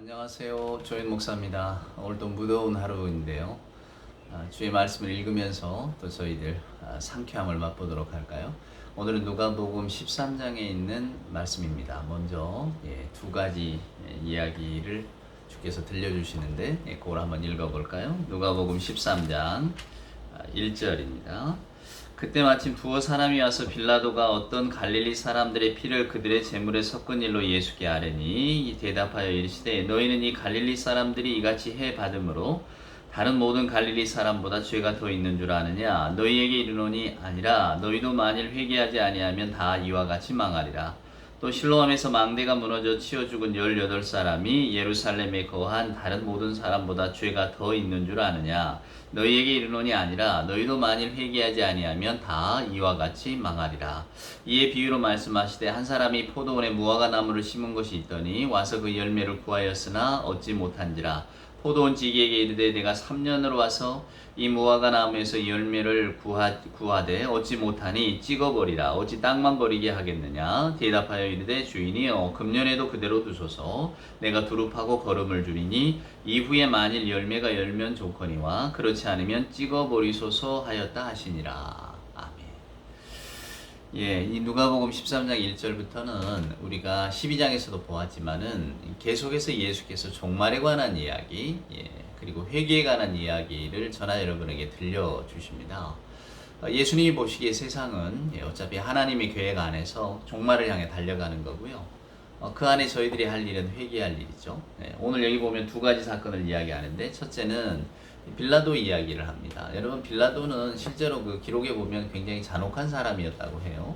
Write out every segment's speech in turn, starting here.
안녕하세요. 조인 목사입니다. 오늘도 무더운 하루인데요. 주의 말씀을 읽으면서 또 저희들 상쾌함을 맛보도록 할까요? 오늘은 누가복음 13장에 있는 말씀입니다. 먼저 두 가지 이야기를 주께서 들려주시는데 그걸 한번 읽어볼까요? 누가복음 13장 1절입니다. 그때 마침 두어 사람이 와서 빌라도가 어떤 갈릴리 사람들의 피를 그들의 제물에 섞은 일로 예수께 아뢰니 대답하여 이르시되 너희는 이 갈릴리 사람들이 이같이 해 받음으로 다른 모든 갈릴리 사람보다 죄가 더 있는 줄 아느냐? 너희에게 이르노니 아니라 너희도 만일 회개하지 아니하면 다 이와 같이 망하리라. 또 실로암에서 망대가 무너져 치어 죽은 18사람이 예루살렘에 거한 다른 모든 사람보다 죄가 더 있는 줄 아느냐? 너희에게 이르노니 아니라 너희도 만일 회개하지 아니하면 다 이와 같이 망하리라. 이에 비유로 말씀하시되 한 사람이 포도원에 무화과 나무를 심은 것이 있더니 와서 그 열매를 구하였으나 얻지 못한지라. 포도원 지기에게 이르되 내가 3년으로 와서 이 무화과 나무에서 열매를 구하되 얻지 못하니 찍어버리라. 어찌 땅만 버리게 하겠느냐? 대답하여 이르되 주인이여 금년에도 그대로 두소서. 내가 두릅하고 거름을 주리니 이후에 만일 열매가 열면 좋거니와 그렇지 않으면 찍어버리소서 하였다 하시니라. 이 누가복음 13장 1절부터는 우리가 12장에서도 보았지만은 계속해서 예수께서 종말에 관한 이야기, 그리고 회개에 관한 이야기를 저나 여러분에게 들려주십니다. 예수님이 보시기에 세상은 어차피 하나님의 계획 안에서 종말을 향해 달려가는 거고요. 그 안에 저희들이 할 일은 회개할 일이죠. 오늘 여기 보면 두 가지 사건을 이야기하는데 첫째는 빌라도 이야기를 합니다. 여러분 빌라도는 실제로 그 기록에 보면 굉장히 잔혹한 사람이었다고 해요.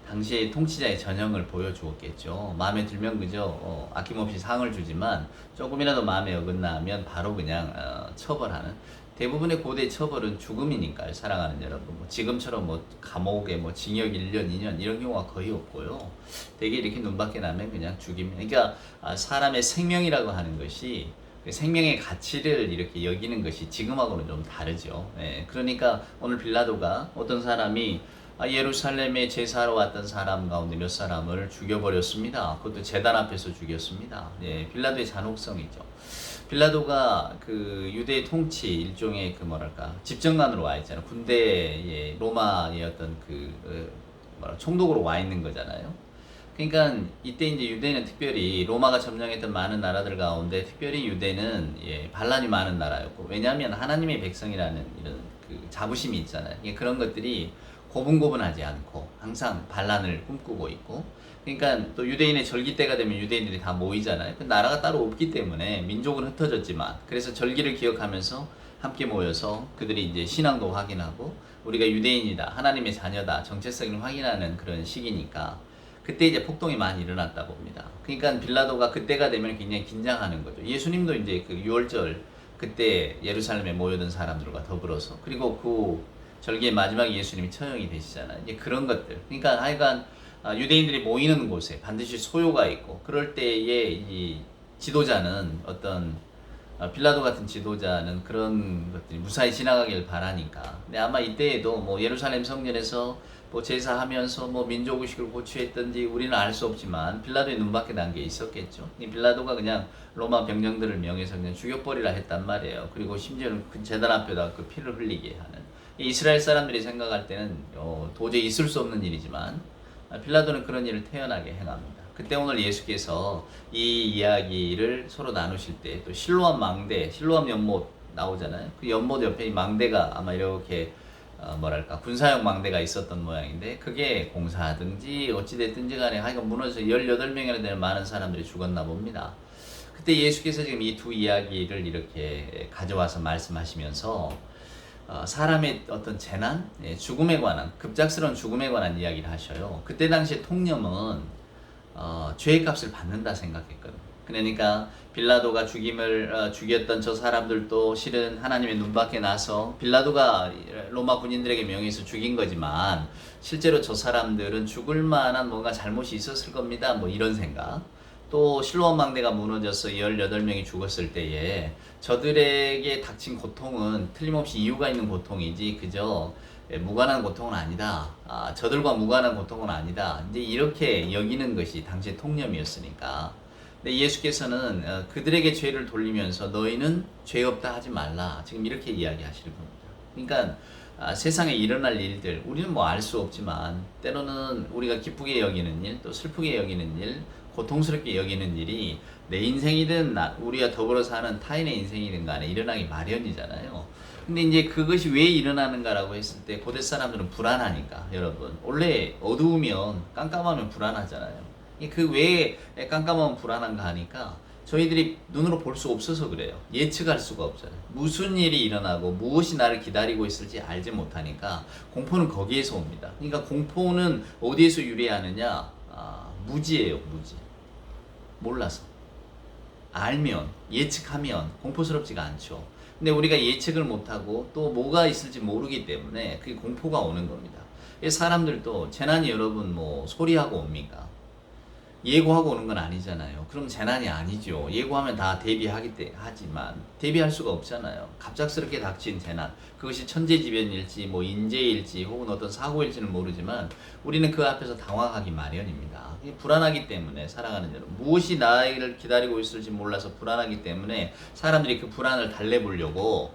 당시의 통치자의 전형을 보여주었겠죠. 마음에 들면 그저 아낌없이 상을 주지만 조금이라도 마음에 어긋나 하면 바로 그냥 처벌하는, 대부분의 고대 처벌은 죽음이니까요. 사랑하는 여러분, 지금처럼 감옥에 징역 1년, 2년 이런 경우가 거의 없고요. 되게 이렇게 눈밖에 나면 그냥 죽이면, 그러니까 사람의 생명이라고 하는 것이 생명의 가치를 이렇게 여기는 것이 지금하고는 좀 다르죠. 그러니까 오늘 빌라도가 어떤 사람이 예루살렘에 제사하러 왔던 사람 가운데 몇 사람을 죽여버렸습니다. 그것도 제단 앞에서 죽였습니다. 빌라도의 잔혹성이죠. 빌라도가 그 유대 통치 일종의 집정관으로 와 있잖아요. 군대에 로마의 어떤 총독으로 와 있는 거잖아요. 그러니까 이때 이제 유대는 특별히 로마가 점령했던 많은 나라들 가운데 특별히 유대는 반란이 많은 나라였고, 왜냐하면 하나님의 백성이라는 이런 자부심이 있잖아요. 그런 것들이 고분고분하지 않고 항상 반란을 꿈꾸고 있고, 그러니까 또 유대인의 절기 때가 되면 유대인들이 다 모이잖아요. 나라가 따로 없기 때문에 민족은 흩어졌지만 그래서 절기를 기억하면서 함께 모여서 그들이 이제 신앙도 확인하고 우리가 유대인이다, 하나님의 자녀다, 정체성을 확인하는 그런 시기니까 그때 이제 폭동이 많이 일어났다 봅니다. 그러니까 빌라도가 그때가 되면 굉장히 긴장하는 거죠. 예수님도 이제 그 6월절 그때 예루살렘에 모여든 사람들과 더불어서, 그리고 그 절기의 마지막에 예수님이 처형이 되시잖아요. 이제 그런 것들. 그러니까 하여간 유대인들이 모이는 곳에 반드시 소요가 있고, 그럴 때에 이 지도자는 빌라도 같은 지도자는 그런 것들이 무사히 지나가길 바라니까. 근데 아마 이때에도 예루살렘 성전에서 제사하면서 민족의식을 고취했던지 우리는 알 수 없지만 빌라도의 눈밖에 난 게 있었겠죠. 이 빌라도가 그냥 로마 병정들을 명예해서 그냥 죽여버리라 했단 말이에요. 그리고 심지어는 그 제단 앞에다 그 피를 흘리게 하는. 이스라엘 사람들이 생각할 때는 도저히 있을 수 없는 일이지만 빌라도는 그런 일을 태연하게 행합니다. 그때 오늘 예수께서 이 이야기를 서로 나누실 때 또 실로암 망대, 실로암 연못 나오잖아요. 그 연못 옆에 이 망대가 아마 이렇게 군사용 망대가 있었던 모양인데, 그게 공사하든지 어찌됐든지 간에 하여간 무너져서 18명이나 되는 많은 사람들이 죽었나 봅니다. 그때 예수께서 지금 이 두 이야기를 이렇게 가져와서 말씀하시면서 사람의 어떤 재난, 죽음에 관한, 급작스러운 죽음에 관한 이야기를 하셔요. 그때 당시에 통념은 죄의 값을 받는다 생각했거든요. 그러니까 빌라도가 죽였던 저 사람들도 실은 하나님의 눈밖에 나서 빌라도가 로마 군인들에게 명예해서 죽인 거지만 실제로 저 사람들은 죽을 만한 뭔가 잘못이 있었을 겁니다. 이런 생각. 또 실로암 망대가 무너져서 18명이 죽었을 때에 저들에게 닥친 고통은 틀림없이 이유가 있는 고통이지 그저 무관한 고통은 아니다. 저들과 무관한 고통은 아니다. 이제 이렇게 여기는 것이 당시의 통념이었으니까 근데 예수께서는 그들에게 죄를 돌리면서 너희는 죄 없다 하지 말라. 지금 이렇게 이야기하시는 겁니다. 그러니까 세상에 일어날 일들 우리는 뭐 알 수 없지만 때로는 우리가 기쁘게 여기는 일, 또 슬프게 여기는 일, 고통스럽게 여기는 일이 내 인생이든 우리가 더불어 사는 타인의 인생이든 간에 일어나기 마련이잖아요. 근데 이제 그것이 왜 일어나는가라고 했을 때 고대 사람들은 불안하니까 여러분 원래 어두우면 깜깜하면 불안하잖아요. 그 왜 깜깜하면 불안한가 하니까 저희들이 눈으로 볼 수 없어서 그래요. 예측할 수가 없잖아요. 무슨 일이 일어나고 무엇이 나를 기다리고 있을지 알지 못하니까 공포는 거기에서 옵니다. 그러니까 공포는 어디에서 유래하느냐? 무지예요, 무지. 몰라서. 알면, 예측하면 공포스럽지가 않죠. 근데 우리가 예측을 못하고 또 뭐가 있을지 모르기 때문에 그게 공포가 오는 겁니다. 사람들도 재난이 여러분 뭐 소리하고 옵니까? 예고하고 오는 건 아니잖아요. 그럼 재난이 아니죠. 예고하면 다 하지만 대비할 수가 없잖아요. 갑작스럽게 닥친 재난, 그것이 천재지변일지 뭐 인재일지 혹은 어떤 사고일지는 모르지만 우리는 그 앞에서 당황하기 마련입니다. 불안하기 때문에 살아가는 여러분, 무엇이 나를 기다리고 있을지 몰라서 불안하기 때문에 사람들이 그 불안을 달래보려고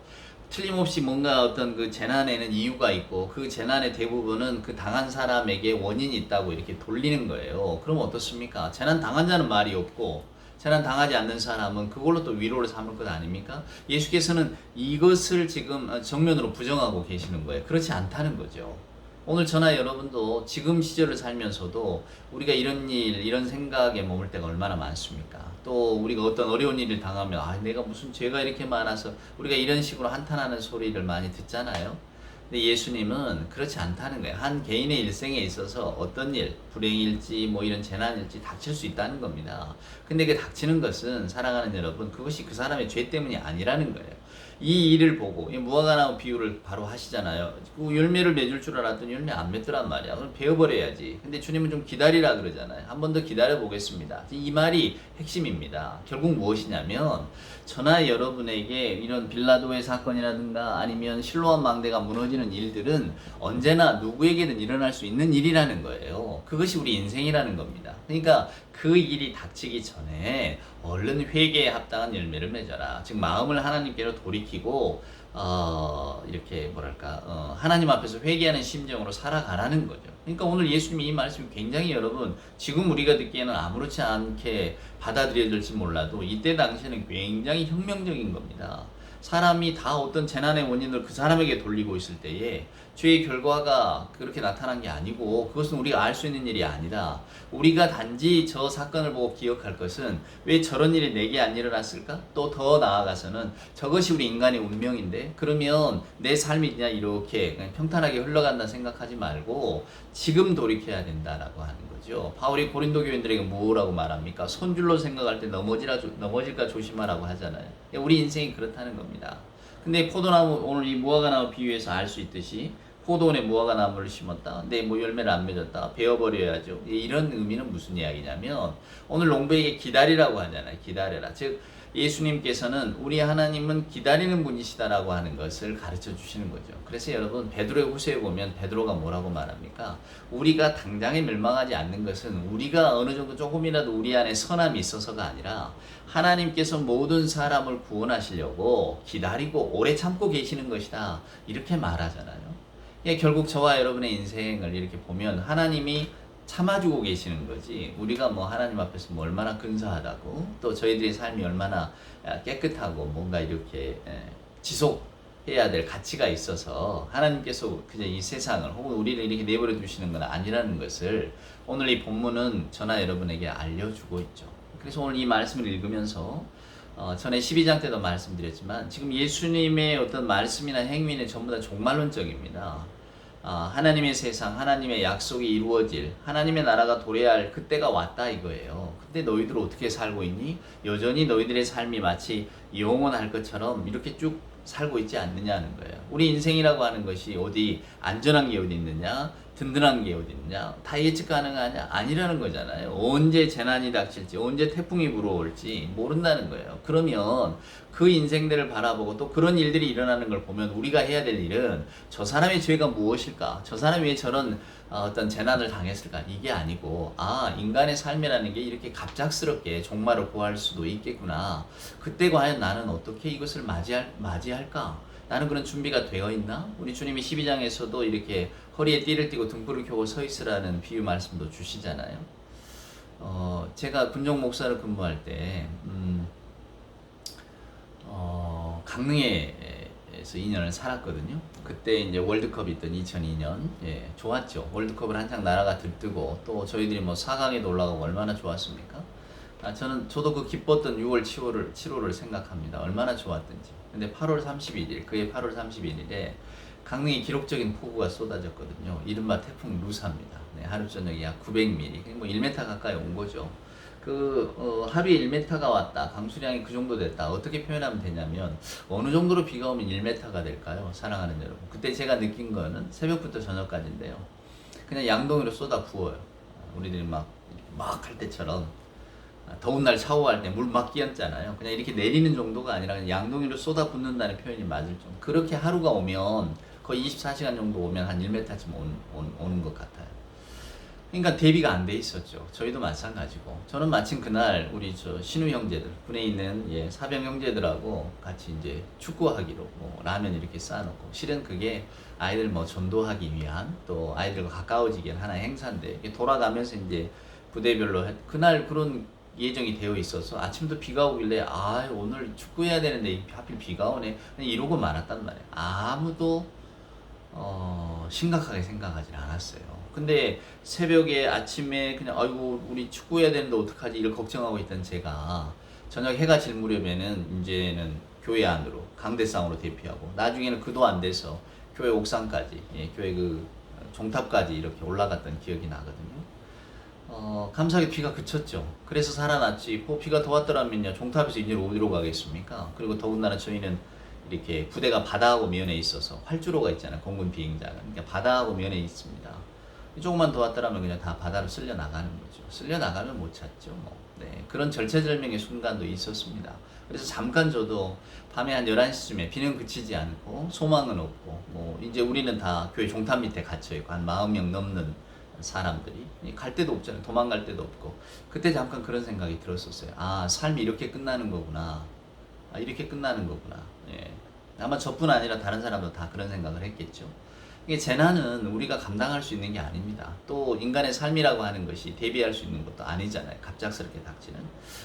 틀림없이 뭔가 어떤 그 재난에는 이유가 있고 그 재난의 대부분은 그 당한 사람에게 원인이 있다고 이렇게 돌리는 거예요. 그럼 어떻습니까? 재난 당한 자는 말이 없고 재난 당하지 않는 사람은 그걸로 또 위로를 삼을 것 아닙니까? 예수께서는 이것을 지금 정면으로 부정하고 계시는 거예요. 그렇지 않다는 거죠. 오늘 저나 여러분도 지금 시절을 살면서도 우리가 이런 일, 이런 생각에 머물 때가 얼마나 많습니까? 또 우리가 어떤 어려운 일을 당하면 내가 무슨 죄가 이렇게 많아서 우리가 이런 식으로 한탄하는 소리를 많이 듣잖아요. 근데 예수님은 그렇지 않다는 거예요. 한 개인의 일생에 있어서 어떤 일, 불행일지 뭐 이런 재난일지 닥칠 수 있다는 겁니다. 근데 그 닥치는 것은 사랑하는 여러분, 그것이 그 사람의 죄 때문이 아니라는 거예요. 이 일을 보고 무화과나무 비유를 바로 하시잖아요. 그 열매를 맺을 줄 알았더니 열매 안 맺더란 말이야. 그럼 베어버려야지. 근데 주님은 좀 기다리라 그러잖아요. 한 번 더 기다려 보겠습니다. 이 말이 핵심입니다. 결국 무엇이냐면 저나 여러분에게 이런 빌라도의 사건이라든가 아니면 실로암 망대가 무너지는 일들은 언제나 누구에게든 일어날 수 있는 일이라는 거예요. 그것이 우리 인생이라는 겁니다. 그러니까 그 일이 닥치기 전에 얼른 회개에 합당한 열매를 맺어라. 즉 마음을 하나님께로 돌이키고 이렇게 하나님 앞에서 회개하는 심정으로 살아가라는 거죠. 그러니까 오늘 예수님이 이 말씀이 굉장히 여러분 지금 우리가 듣기에는 아무렇지 않게 받아들여질지 몰라도 이때 당시에는 굉장히 혁명적인 겁니다. 사람이 다 어떤 재난의 원인을 그 사람에게 돌리고 있을 때에 죄의 결과가 그렇게 나타난 게 아니고 그것은 우리가 알 수 있는 일이 아니라 우리가 단지 저 사건을 보고 기억할 것은 왜 저런 일이 내게 안 일어났을까? 또 더 나아가서는 저것이 우리 인간의 운명인데 그러면 내 삶이 그냥 이렇게 그냥 평탄하게 흘러간다 생각하지 말고 지금 돌이켜야 된다라고 하는 거죠. 바울이 고린도 교인들에게 뭐라고 말합니까? 손줄로 생각할 때 넘어질까 조심하라고 하잖아요. 우리 인생이 그렇다는 겁니다. 근데 포도나무, 오늘 이 무화과나무 비유에서 알 수 있듯이 포도원에 무화과나무를 심었다. 근데 뭐 열매를 안 맺었다. 베어버려야죠. 이런 의미는 무슨 이야기냐면 오늘 농부에게 기다리라고 하잖아요. 기다려라. 즉 예수님께서는 우리 하나님은 기다리는 분이시다라고 하는 것을 가르쳐 주시는 거죠. 그래서 여러분 베드로의 후서에 보면 베드로가 뭐라고 말합니까? 우리가 당장에 멸망하지 않는 것은 우리가 어느 정도 조금이라도 우리 안에 선함이 있어서가 아니라 하나님께서 모든 사람을 구원하시려고 기다리고 오래 참고 계시는 것이다. 이렇게 말하잖아요. 결국 저와 여러분의 인생을 이렇게 보면 하나님이 참아주고 계시는 거지 우리가 뭐 하나님 앞에서 뭐 얼마나 근사하다고 또 저희들의 삶이 얼마나 깨끗하고 뭔가 이렇게 지속해야 될 가치가 있어서 하나님께서 그냥 이 세상을 혹은 우리를 이렇게 내버려 두시는 건 아니라는 것을 오늘 이 본문은 저나 여러분에게 알려주고 있죠. 그래서 오늘 이 말씀을 읽으면서 전에 12장 때도 말씀드렸지만 지금 예수님의 어떤 말씀이나 행위는 전부 다 종말론적입니다. 하나님의 세상, 하나님의 약속이 이루어질, 하나님의 나라가 도래할 그때가 왔다 이거예요. 근데 너희들 어떻게 살고 있니? 여전히 너희들의 삶이 마치 영원할 것처럼 이렇게 쭉 살고 있지 않느냐는 거예요. 우리 인생이라고 하는 것이 어디 안전한 게 어디 있느냐? 든든한 게 어디 있느냐? 다 예측 가능하냐? 아니라는 거잖아요. 언제 재난이 닥칠지, 언제 태풍이 불어올지 모른다는 거예요. 그러면 그 인생들을 바라보고 또 그런 일들이 일어나는 걸 보면 우리가 해야 될 일은 저 사람의 죄가 무엇일까? 저 사람이 왜 저런 어떤 재난을 당했을까? 이게 아니고, 인간의 삶이라는 게 이렇게 갑작스럽게 종말을 구할 수도 있겠구나. 그때 과연 나는 어떻게 이것을 맞이할까? 나는 그런 준비가 되어 있나? 우리 주님이 12장에서도 이렇게 허리에 띠를 띠고 등불을 켜고 서 있으라는 비유 말씀도 주시잖아요. 제가 군종 목사를 근무할 때, 강릉에서 2년을 살았거든요. 그때 이제 월드컵이 있던 2002년, 예, 좋았죠. 월드컵을 한창 나라가 들뜨고, 또 저희들이 뭐 4강에도 올라가고 얼마나 좋았습니까? 저도 그 기뻤던 6월 7월을 생각합니다. 얼마나 좋았던지. 근데 8월 31일, 그해 8월 31일에 강릉에 기록적인 폭우가 쏟아졌거든요. 이른바 태풍 루사입니다. 네, 하루 저녁에 약 900mm, 뭐 1m 가까이 온 거죠. 하루에 1m가 왔다. 강수량이 그 정도 됐다. 어떻게 표현하면 되냐면, 어느 정도로 비가 오면 1m가 될까요? 사랑하는 여러분. 그때 제가 느낀 거는 새벽부터 저녁까지인데요. 그냥 양동이로 쏟아 부어요. 우리들이 막 할 때처럼. 더운 날 샤워할 때 물 막 끼얹잖아요. 그냥 이렇게 내리는 정도가 아니라 그냥 양동이로 쏟아 붓는다는 표현이 맞을 정도. 그렇게 하루가 오면 거의 24시간 정도 오면 한 1m쯤 오는 것 같아요. 그러니까 대비가 안 돼 있었죠. 저희도 마찬가지고. 저는 마침 그날 우리 신우 형제들, 군에 있는 사병 형제들하고 같이 이제 축구하기로 뭐 라면 이렇게 쌓아놓고, 실은 그게 아이들 뭐 전도하기 위한, 또 아이들과 가까워지기 위한 하나의 행사인데, 돌아가면서 이제 부대별로 그날 그런 예정이 되어 있어서 아침도 비가 오길래 오늘 축구해야 되는데 하필 비가 오네 이러고 말았단 말이에요. 아무도 심각하게 생각하지 않았어요. 근데 새벽에 아침에 그냥 아이고 우리 축구해야 되는데 어떡하지 이걸 걱정하고 있던 제가 저녁 해가 질 무렵에는 이제는 교회 안으로 강대상으로 대피하고, 나중에는 그도 안 돼서 교회 옥상까지, 교회 그 종탑까지 이렇게 올라갔던 기억이 나거든요. 감사하게 비가 그쳤죠. 그래서 살아났지. 비가 더 왔더라면요, 종탑에서 이제 어디로 가겠습니까? 그리고 더군다나 저희는 이렇게 부대가 바다하고 면에 있어서 활주로가 있잖아요. 공군 비행장은. 그러니까 바다하고 면에 있습니다. 조금만 더 왔더라면 그냥 다 바다로 쓸려 나가는 거죠. 쓸려 나가면 못 찾죠. 네, 그런 절체절명의 순간도 있었습니다. 그래서 잠깐 저도 밤에 한 11시쯤에 비는 그치지 않고 소망은 없고, 이제 우리는 다 교회 종탑 밑에 갇혀 있고 한 40명 넘는 사람들이 갈 데도 없잖아요. 도망갈 데도 없고. 그때 잠깐 그런 생각이 들었었어요. 삶이 이렇게 끝나는 거구나. 이렇게 끝나는 거구나. 예. 아마 저뿐 아니라 다른 사람도 다 그런 생각을 했겠죠. 이게 재난은 우리가 감당할 수 있는 게 아닙니다. 또 인간의 삶이라고 하는 것이 대비할 수 있는 것도 아니잖아요. 갑작스럽게 닥치는.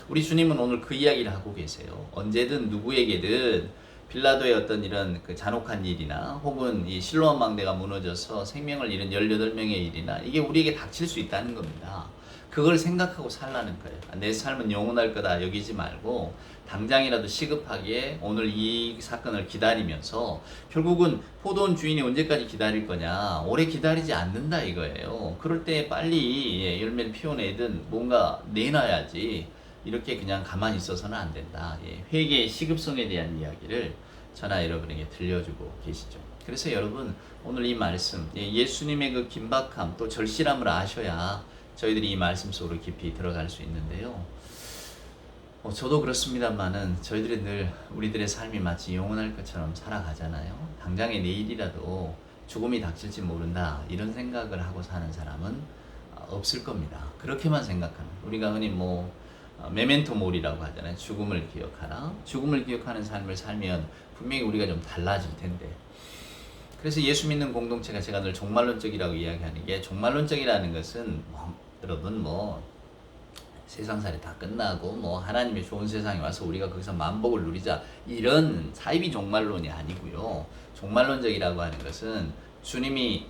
우리 주님은 오늘 그 이야기를 하고 계세요. 언제든 누구에게든 빌라도의 어떤 이런 그 잔혹한 일이나, 혹은 이 실로암 망대가 무너져서 생명을 잃은 18명의 일이나, 이게 우리에게 닥칠 수 있다는 겁니다. 그걸 생각하고 살라는 거예요. 내 삶은 영원할 거다 여기지 말고 당장이라도 시급하게 오늘 이 사건을 기다리면서, 결국은 포도원 주인이 언제까지 기다릴 거냐, 오래 기다리지 않는다 이거예요. 그럴 때 빨리 열매를 피워내든 뭔가 내놔야지, 이렇게 그냥 가만히 있어서는 안 된다. 회개의 시급성에 대한 이야기를 저나 여러분에게 들려주고 계시죠. 그래서 여러분, 오늘 이 말씀, 예수님의 그 긴박함 또 절실함을 아셔야 저희들이 이 말씀 속으로 깊이 들어갈 수 있는데요. 저도 그렇습니다만은 저희들이 늘 우리들의 삶이 마치 영원할 것처럼 살아가잖아요. 당장의 내일이라도 죽음이 닥칠지 모른다, 이런 생각을 하고 사는 사람은 없을 겁니다. 그렇게만 생각하는, 우리가 흔히 메멘토 모리라고 하잖아요. 죽음을 기억하라. 죽음을 기억하는 삶을 살면 분명히 우리가 좀 달라질 텐데. 그래서 예수 믿는 공동체가 제가 늘 종말론적이라고 이야기하는 게, 종말론적이라는 것은 여러분 세상살이 다 끝나고 하나님의 좋은 세상에 와서 우리가 거기서 만복을 누리자, 이런 사이비 종말론이 아니고요. 종말론적이라고 하는 것은 주님이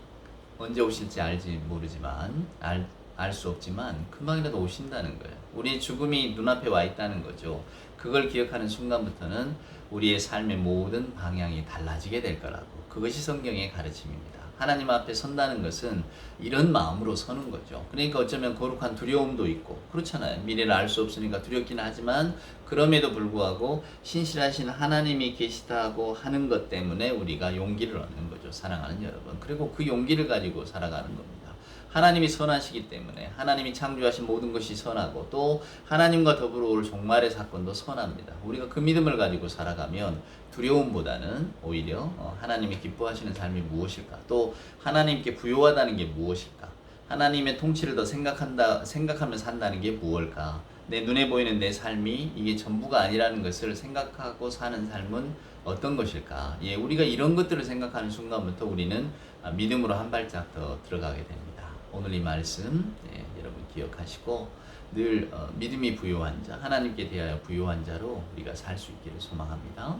언제 오실지 알지 모르지만 알 수 없지만 금방이라도 오신다는 거예요. 우리의 죽음이 눈앞에 와 있다는 거죠. 그걸 기억하는 순간부터는 우리의 삶의 모든 방향이 달라지게 될 거라고. 그것이 성경의 가르침입니다. 하나님 앞에 선다는 것은 이런 마음으로 서는 거죠. 그러니까 어쩌면 거룩한 두려움도 있고 그렇잖아요. 미래를 알 수 없으니까 두렵긴 하지만, 그럼에도 불구하고 신실하신 하나님이 계시다고 하는 것 때문에 우리가 용기를 얻는 거죠. 사랑하는 여러분. 그리고 그 용기를 가지고 살아가는 겁니다. 하나님이 선하시기 때문에 하나님이 창조하신 모든 것이 선하고 또 하나님과 더불어 올 종말의 사건도 선합니다. 우리가 그 믿음을 가지고 살아가면 두려움보다는 오히려 하나님이 기뻐하시는 삶이 무엇일까? 또 하나님께 부요하다는 게 무엇일까? 하나님의 통치를 더 생각하며 산다는 게 무엇일까? 내 눈에 보이는 내 삶이 이게 전부가 아니라는 것을 생각하고 사는 삶은 어떤 것일까? 예, 우리가 이런 것들을 생각하는 순간부터 우리는 믿음으로 한 발짝 더 들어가게 됩니다. 오늘 이 말씀 여러분 기억하시고 늘 믿음이 부요한 자, 하나님께 대하여 부요한 자로 우리가 살 수 있기를 소망합니다.